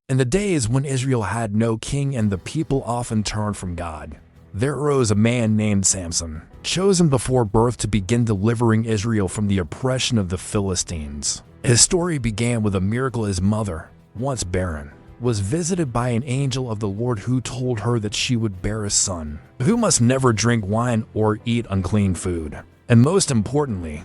In the days when Israel had no king and the people often turned from God, there arose a man named Samson, chosen before birth to begin delivering Israel from the oppression of the Philistines. His story began with a miracle. His mother, once barren, was visited by an angel of the Lord who told her that she would bear a son, who must never drink wine or eat unclean food. And most importantly,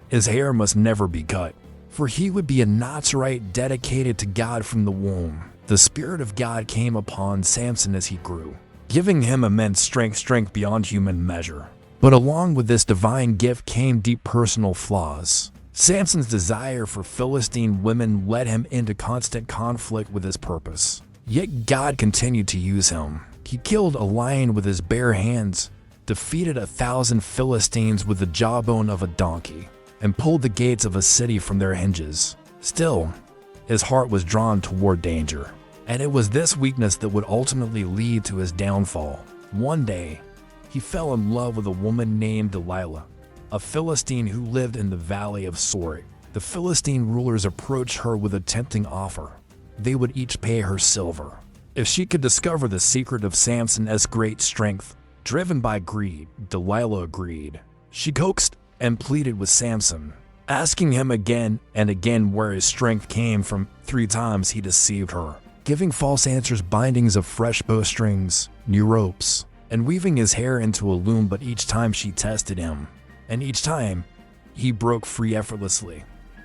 his hair must never be cut, for he would be a Nazarite dedicated to God from the womb. The Spirit of God came upon Samson as he grew, giving him immense strength beyond human measure. But along with this divine gift came deep personal flaws. Samson's desire for Philistine women led him into constant conflict with his purpose. Yet God continued to use him. He killed a lion with his bare hands, defeated 1,000 Philistines with the jawbone of a donkey, and pulled the gates of a city from their hinges. Still, his heart was drawn toward danger, and it was this weakness that would ultimately lead to his downfall. One day, he fell in love with a woman named Delilah, a Philistine who lived in the valley of Sorek. The Philistine rulers approached her with a tempting offer. They would each pay her silver if she could discover the secret of Samson's great strength. Driven by greed, Delilah agreed. She coaxed and pleaded with Samson, asking him again and again where his strength came from. 3 times he deceived her, giving false answers, bindings of fresh bowstrings, new ropes, and weaving his hair into a loom. But each time she tested him, and each time he broke free effortlessly.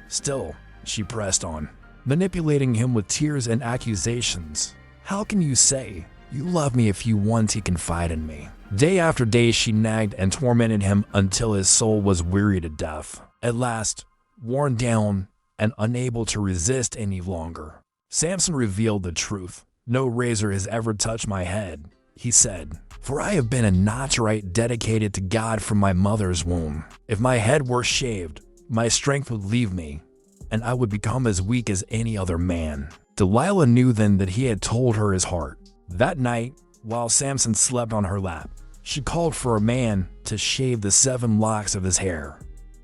Still, she pressed on, manipulating him with tears and accusations. "How can you say you love me if you once he confided in me?" Day after day she nagged and tormented him until his soul was weary to death. At last, worn down and unable to resist any longer, Samson revealed the truth. "No razor has ever touched my head," he said, "for I have been a Nazarite dedicated to God from my mother's womb. If my head were shaved, my strength would leave me, and I would become as weak as any other man." Delilah knew then that he had told her his heart. That night, while Samson slept on her lap, she called for a man to shave the 7 locks of his hair.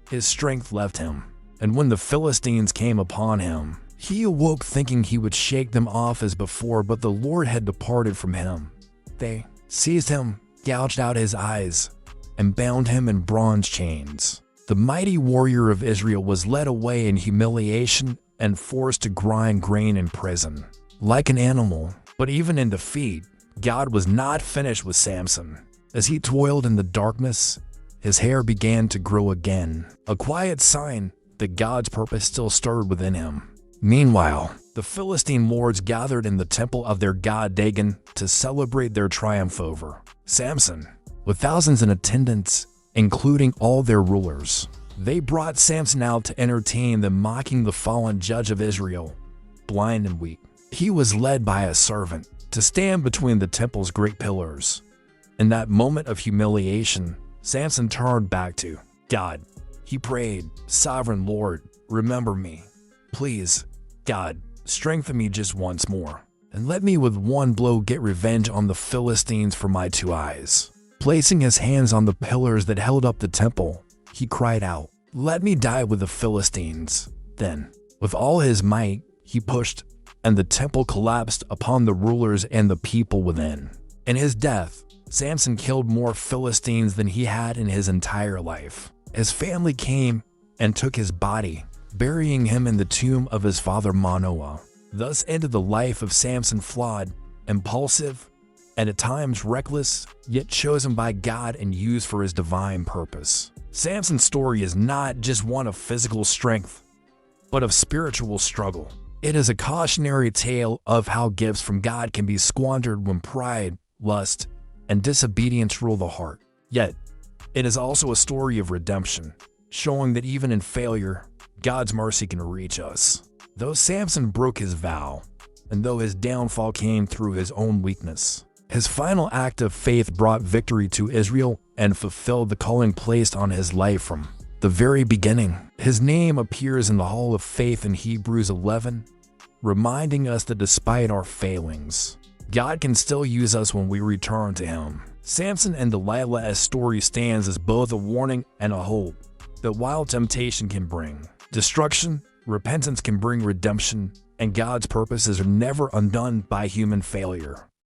His strength left him, and when the Philistines came upon him, he awoke thinking he would shake them off as before, but the Lord had departed from him. They seized him, gouged out his eyes, and bound him in bronze chains. The mighty warrior of Israel was led away in humiliation and forced to grind grain in prison, like an animal. But even in defeat, God was not finished with Samson. As he toiled in the darkness, his hair began to grow again, a quiet sign that God's purpose still stirred within him. Meanwhile, the Philistine lords gathered in the temple of their god Dagon to celebrate their triumph over Samson. With thousands in attendance, including all their rulers, they brought Samson out to entertain them, mocking the fallen judge of Israel, blind and weak. He was led by a servant to stand between the temple's great pillars. In that moment of humiliation, Samson turned back to God. He prayed, "Sovereign Lord, remember me. Please, God, strengthen me just once more, and let me with one blow get revenge on the Philistines for my 2 eyes." Placing his hands on the pillars that held up the temple, he cried out, "Let me die with the Philistines." Then, with all his might, he pushed, and the temple collapsed upon the rulers and the people within. In his death, Samson killed more Philistines than he had in his entire life. His family came and took his body, burying him in the tomb of his father Manoah. Thus ended the life of Samson, flawed, impulsive, and at times reckless, yet chosen by God and used for his divine purpose. Samson's story is not just one of physical strength, but of spiritual struggle. It is a cautionary tale of how gifts from God can be squandered when pride, lust, and disobedience rule the heart. Yet, it is also a story of redemption, showing that even in failure, God's mercy can reach us. Though Samson broke his vow, and though his downfall came through his own weakness, his final act of faith brought victory to Israel and fulfilled the calling placed on his life from the very beginning. His name appears in the Hall of Faith in Hebrews 11, reminding us that despite our failings, God can still use us when we return to Him. Samson and Delilah's story stands as both a warning and a hope that while temptation can bring destruction, repentance can bring redemption, and God's purposes are never undone by human failure.